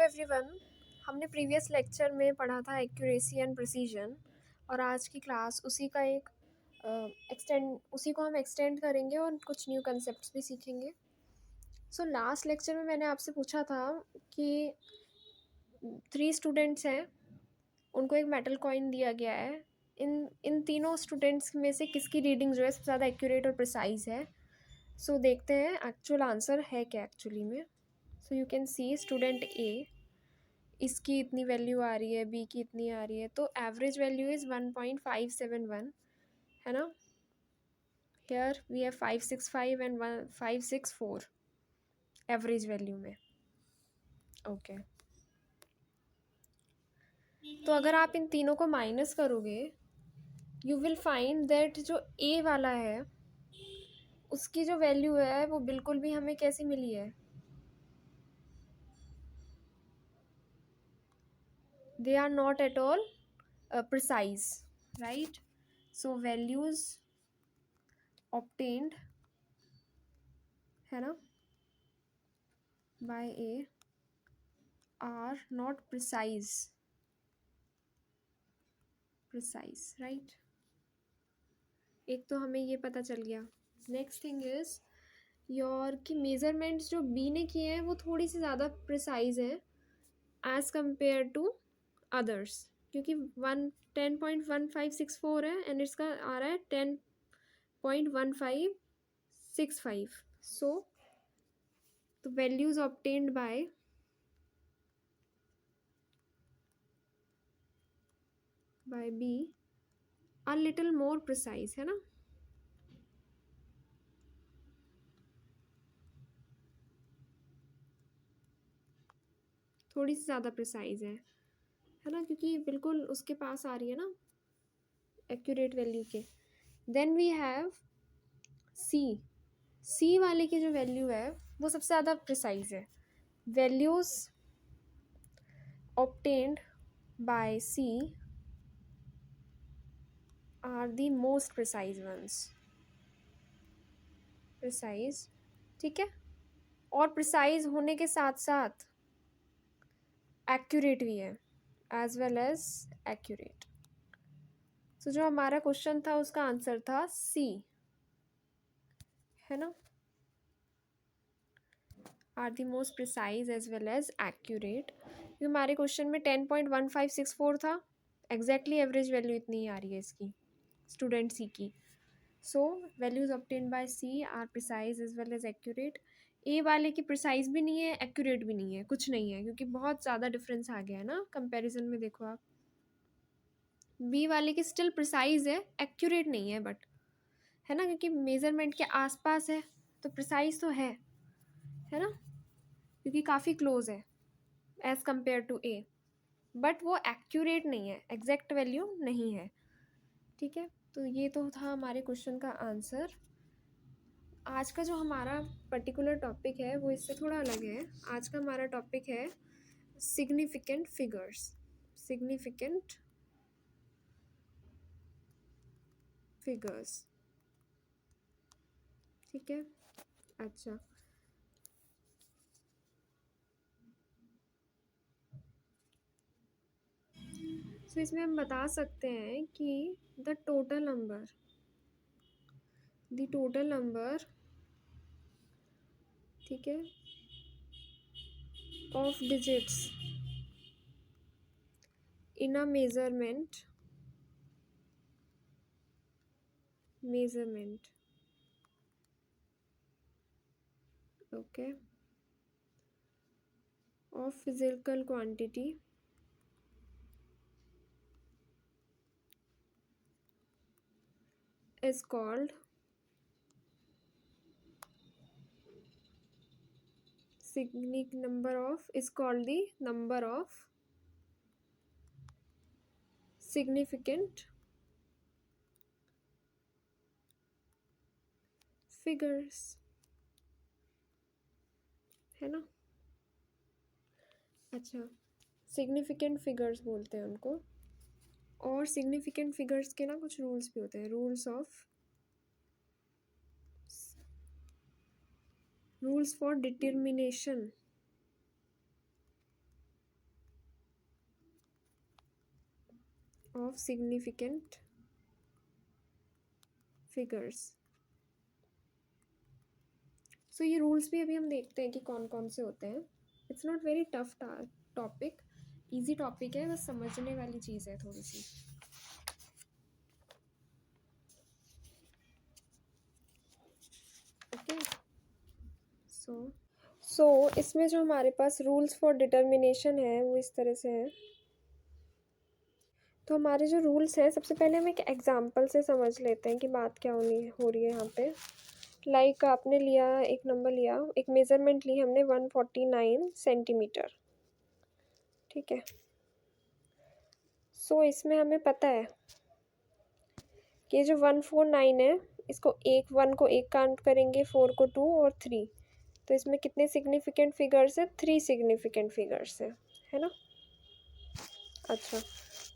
Everyone. हमने previous lecture में पढ़ा था एक्यूरेसी एंड प्रिसीजन, और आज की क्लास उसी को हम एक्सटेंड करेंगे और कुछ न्यू कंसेप्ट्स भी सीखेंगे। सो लास्ट लेक्चर में मैंने आपसे पूछा था कि 3 स्टूडेंट्स हैं, उनको एक मेटल कॉइन दिया गया है। इन तीनों स्टूडेंट्स में से किसकी रीडिंग जो है सबसे ज़्यादा एक्यूरेट और प्रिसाइज है। सो देखते हैं एक्चुअल आंसर है क्या एक्चुअली में। So you can see student A, इसकी इतनी वैल्यू आ रही है, बी की इतनी आ रही है, तो एवरेज वैल्यू इज़ 1.571 है ना। Here we have 565 and 564 average value में। ओके तो अगर आप इन तीनों को माइनस करोगे, यू विल फाइंड दैट जो ए वाला है उसकी जो वैल्यू है वो बिल्कुल भी हमें कैसी मिली है, they are not at all precise, right? So values obtained है ना by A are not precise, right? एक तो हमें ये पता चल गया। नेक्स्ट थिंग इज योर की मेजरमेंट्स जो बी ने किए हैं वो थोड़ी सी ज़्यादा प्रिसाइज है एज कंपेयर टू अदर्स, क्योंकि 10.1564 है एंड इसका आ रहा है 10.1565। So the values obtained by B are little more precise, है ना। थोड़ी सी ज़्यादा प्रिसाइज है ना, क्योंकि बिल्कुल उसके पास आ रही है ना एक्यूरेट वैल्यू के। देन वी हैव सी वाले की जो वैल्यू है वो सबसे ज़्यादा प्रिसाइज है। Values obtained by C are the most precise ones, precise, ठीक है। और प्रिसाइज होने के साथ साथ एक्यूरेट भी है, एज वेल एज एक्यूरेट। तो जो हमारा क्वेश्चन था उसका आंसर था सी, है ना, are the most precise as well as accurate. क्योंकि हमारे क्वेश्चन में 10.1564 था, एग्जैक्टली एवरेज वैल्यू इतनी ही आ रही है इसकी, स्टूडेंट सी की। So values obtained by C are precise as well as accurate. A वाले की प्रिसाइज भी नहीं है, एक्यूरेट भी नहीं है, कुछ नहीं है, क्योंकि बहुत ज़्यादा डिफरेंस आ गया है ना कंपैरिजन में। देखो आप, बी वाले की स्टिल प्रिसाइज है, एक्यूरेट नहीं है, बट है ना, क्योंकि मेजरमेंट के आसपास है तो प्रिसाइज तो है ना, क्योंकि काफ़ी क्लोज है as compare to A, but वो एक्यूरेट नहीं है, एग्जैक्ट वैल्यू नहीं है, ठीक है। तो ये तो था हमारे क्वेश्चन का आंसर। आज का जो हमारा पर्टिकुलर टॉपिक है वो इससे थोड़ा अलग है। आज का हमारा टॉपिक है सिग्निफिकेंट फिगर्स, सिग्निफिकेंट फिगर्स, ठीक है। अच्छा, तो इसमें हम बता सकते हैं कि द टोटल नंबर, ठीक है, of digits in a measurement okay, of physical quantity is called the number of significant figures, है ना। अच्छा, सिग्निफिकेंट फिगर्स बोलते हैं उनको, और सिग्निफिकेंट फिगर्स के ना कुछ रूल्स भी होते हैं, rules for determination of significant figures. So ये रूल्स भी अभी हम देखते हैं कि कौन कौन से होते हैं। It's not very tough topic, easy topic है, बस समझने वाली चीज़ है थोड़ी सी। ओके, सो इसमें जो हमारे पास रूल्स फॉर डिटर्मिनेशन है वो इस तरह से है। तो हमारे जो रूल्स हैं, सबसे पहले हम एक एग्जांपल से समझ लेते हैं कि बात क्या हो रही है यहाँ पे। लाइक आपने लिया एक नंबर लिया, एक मेज़रमेंट ली हमने 149 सेंटीमीटर, ठीक है। सो इसमें हमें पता है कि जो 149 है, इसको वन को एक काउंट करेंगे, 4 को 2 और 3। तो इसमें कितने सिग्निफिकेंट फिगर्स है? 3 सिग्निफिकेंट फिगर्स है ना। अच्छा,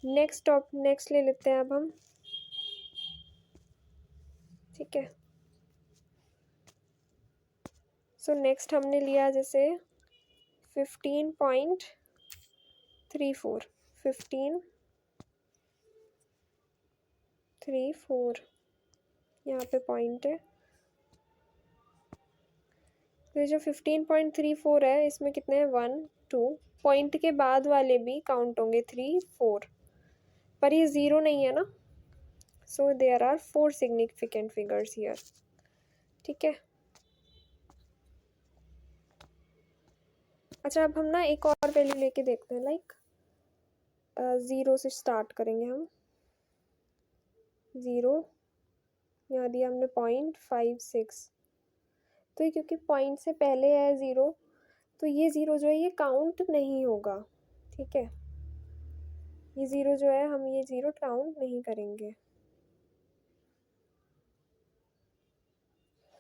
नेक्स्ट ले लेते हैं अब हम, ठीक है। सो नेक्स्ट हमने लिया जैसे 15.34, 15.34 यहाँ पे पॉइंट है। तो जो 15.34 है, इसमें कितने हैं? 1 2, पॉइंट के बाद वाले भी काउंट होंगे, 3 4, पर ये ज़ीरो नहीं है ना। So there are 4 significant figures here, ठीक है। अच्छा, अब हम ना एक और वैल्यू लेके देखते हैं, लाइक 0 से स्टार्ट करेंगे हम। 0 यहाँ दिया हमने 0.56, तो ये क्योंकि पॉइंट से पहले है 0, तो ये 0 जो है ये काउंट नहीं होगा, ठीक है। ये 0 जो है, हम ये 0 काउंट नहीं करेंगे,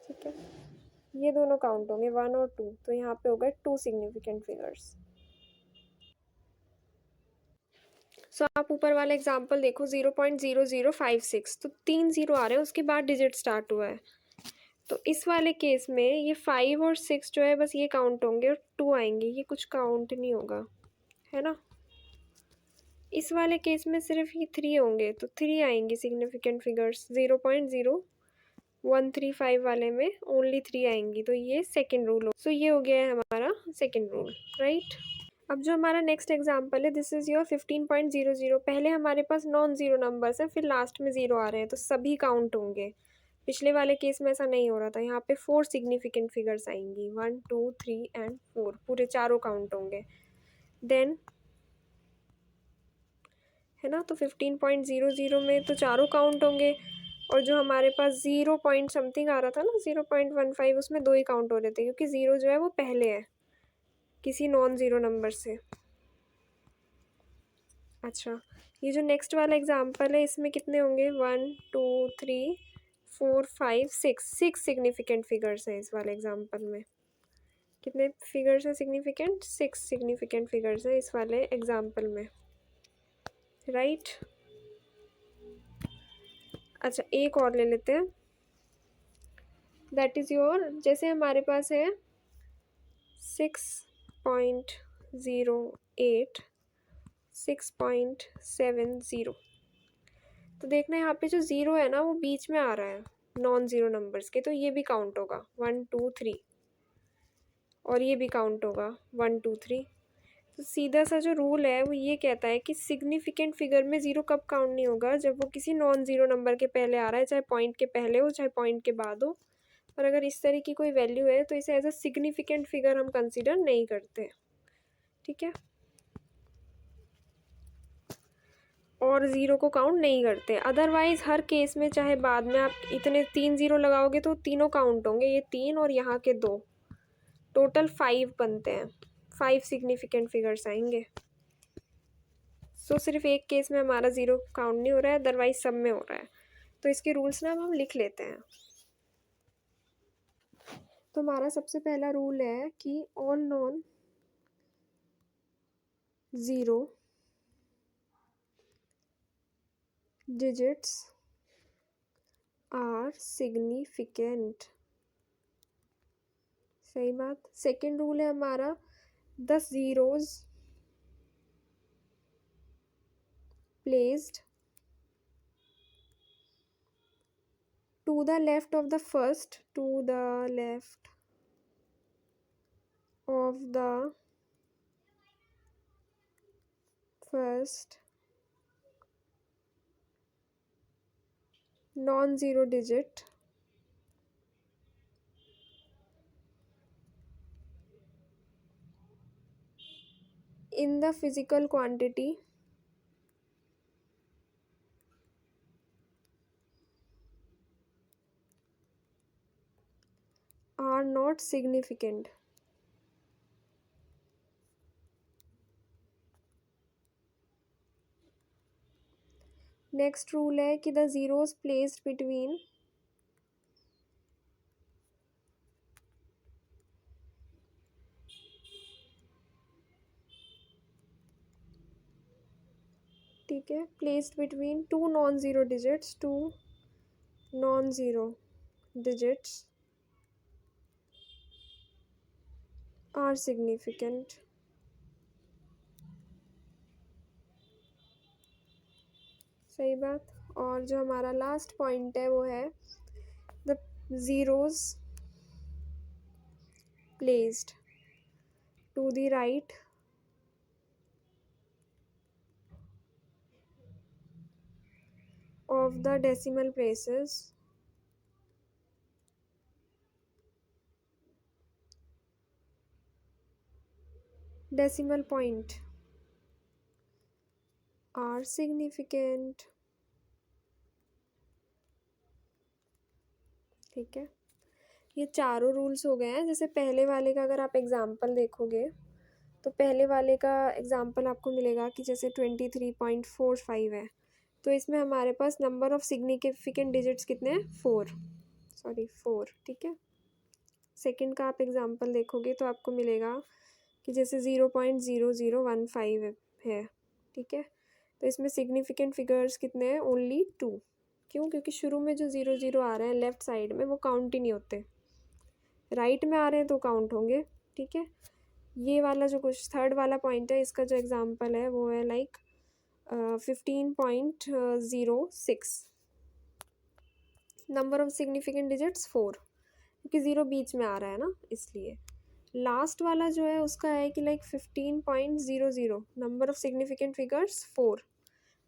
ठीक है। ये दोनों काउंट होंगे, 1 और 2, तो यहाँ पे हो गए 2 सिग्निफिकेंट फिगर्स। सो आप ऊपर वाला एग्जाम्पल देखो, 0.0056, तो 3 0 आ रहे हैं, उसके बाद डिजिट स्टार्ट हुआ है। तो इस वाले केस में ये 5 और 6 जो है बस ये काउंट होंगे और 2 आएंगे, ये कुछ काउंट नहीं होगा, है ना। इस वाले केस में सिर्फ ये 3 होंगे, तो 3 आएंगे सिग्निफिकेंट फिगर्स। 0.0135 वाले में ओनली 3 आएंगी, तो ये सेकेंड रूल हो। सो ये हो गया है हमारा सेकेंड रूल, राइट। अब जो हमारा नेक्स्ट एग्जाम्पल है, दिस इज़ योर 15.00। पहले हमारे पास नॉन ज़ीरो नंबर्स हैं, फिर लास्ट में ज़ीरो आ रहे हैं, तो सभी काउंट होंगे। पिछले वाले केस में ऐसा नहीं हो रहा था, यहाँ पे 4 सिग्निफिकेंट फिगर्स आएंगी, 1 2 3 एंड 4, पूरे चारों काउंट होंगे। देन है ना, तो 15.00 में तो चारों काउंट होंगे, और जो हमारे पास 0 पॉइंट समथिंग आ रहा था ना, 0.15, उसमें 2 ही काउंट हो रहे थे, क्योंकि 0 जो है वो पहले है किसी नॉन ज़ीरो नंबर से। अच्छा, ये जो नेक्स्ट वाला एग्जाम्पल है, इसमें कितने होंगे? 1 2 3 4 5 6 सिग्निफिकेंट फिगर्स हैं इस वाले एग्जाम्पल में। कितने फिगर्स हैं सिग्निफिकेंट? 6 सिग्निफिकेंट फिगर्स हैं इस वाले एग्जाम्पल में, राइट। अच्छा, एक और ले लेते हैं, दैट इज़ योर, जैसे हमारे पास है 6.08 6.70, तो देखना यहाँ पे जो ज़ीरो है ना वो बीच में आ रहा है नॉन ज़ीरो नंबर्स के, तो ये भी काउंट होगा 1 2 3, और ये भी काउंट होगा 1 2 3। तो सीधा सा जो रूल है वो ये कहता है कि सिग्निफिकेंट फिगर में ज़ीरो कब काउंट नहीं होगा? जब वो किसी नॉन ज़ीरो नंबर के पहले आ रहा है, चाहे पॉइंट के पहले हो चाहे पॉइंट के बाद हो। और अगर इस तरह की कोई वैल्यू है तो इसे एज अ सिग्निफिकेंट फिगर हम कंसिडर नहीं करते, ठीक है, और ज़ीरो को काउंट नहीं करते। अदरवाइज़ हर केस में, चाहे बाद में आप इतने 3 ज़ीरो लगाओगे तो तीनों काउंट होंगे, ये 3 और यहाँ के 2, टोटल 5 बनते हैं, 5 सिग्निफिकेंट फिगर्स आएंगे। सो सिर्फ एक केस में हमारा ज़ीरो काउंट नहीं हो रहा है, अदरवाइज सब में हो रहा है। तो इसके रूल्स ना हम लिख लेते हैं। तो हमारा सबसे पहला रूल है कि all non zero digits are significant, सही बात। सेकेंड रूल है हमारा, the zeros placed to the left of the first, to the left of the first non-zero digit in the physical quantity are not significant. Next rule है कि the zeros placed between ठीक है, placed between two non zero digits, two non zero digits are significant. सही बात. और जो हमारा last point है वो है the zeros placed to the right of the decimal places decimal point are significant. ठीक है, ये चारों रूल्स हो गए हैं. जैसे पहले वाले का अगर आप एग्जाम्पल देखोगे तो पहले वाले का एग्जाम्पल आपको मिलेगा कि जैसे 23.45 है, तो इसमें हमारे पास नंबर ऑफ सिग्निफिकेंट डिजिट्स कितने हैं, 4. ठीक है. सेकंड का आप एग्जाम्पल देखोगे तो आपको मिलेगा कि जैसे 0.0015 है. ठीक है, तो इसमें सिग्निफिकेंट फिगर्स कितने हैं, ओनली 2. क्यों? क्योंकि शुरू में जो 0 0 आ रहे हैं लेफ्ट साइड में वो काउंट ही नहीं होते, राइट में आ रहे हैं तो काउंट होंगे. ठीक है, ये वाला जो कुछ थर्ड वाला पॉइंट है इसका जो एग्जांपल है वो है like 15.06. Number of significant digits 4, क्योंकि ज़ीरो बीच में आ रहा है ना इसलिए. लास्ट वाला जो है उसका है कि like 15.00 number of significant figures 4,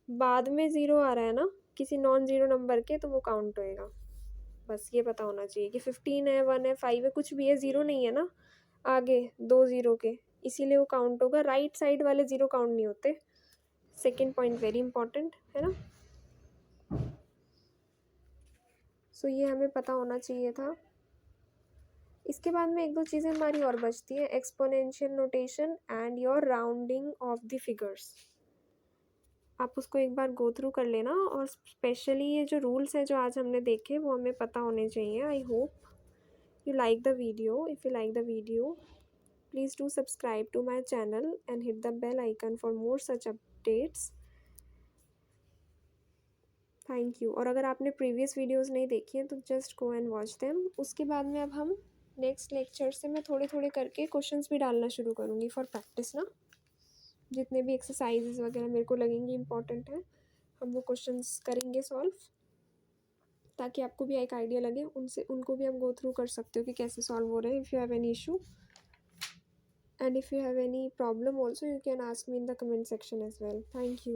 बाद में ज़ीरो आ रहा है ना किसी नॉन ज़ीरो नंबर के तो वो काउंट होएगा. बस ये पता होना चाहिए कि 15 है, 1 है, 5 है, कुछ भी है, ज़ीरो नहीं है ना आगे 2 ज़ीरो के, इसीलिए वो काउंट होगा. राइट साइड वाले ज़ीरो काउंट नहीं होते. सेकेंड पॉइंट वेरी इंपॉर्टेंट है ना. सो ये हमें पता होना चाहिए था. इसके बाद में एक दो चीज़ें हमारी और बचती है, exponential notation and your rounding off the figures. आप उसको एक बार गो थ्रू कर लेना, और स्पेशली ये जो रूल्स हैं जो आज हमने देखे वो हमें पता होने चाहिए. I hope you like the video. If you like the video, please do subscribe to my channel and hit the bell icon for more such updates. Thank you. और अगर आपने प्रीवियस वीडियोस नहीं देखी हैं तो just go and watch them. उसके बाद में अब हम नेक्स्ट लेक्चर से मैं थोड़े थोड़े करके क्वेश्चंस भी डालना शुरू करूँगी फॉर प्रैक्टिस ना. जितने भी एक्सरसाइजेज वगैरह मेरे को लगेंगी इंपॉर्टेंट है हम वो क्वेश्चंस करेंगे सॉल्व, ताकि आपको भी एक आइडिया लगे. उनसे उनको भी आप गो थ्रू कर सकते हो कि कैसे सॉल्व हो रहे हैं. If you have any issue and if you have any problem also you can ask me in the comment section as well. Thank you.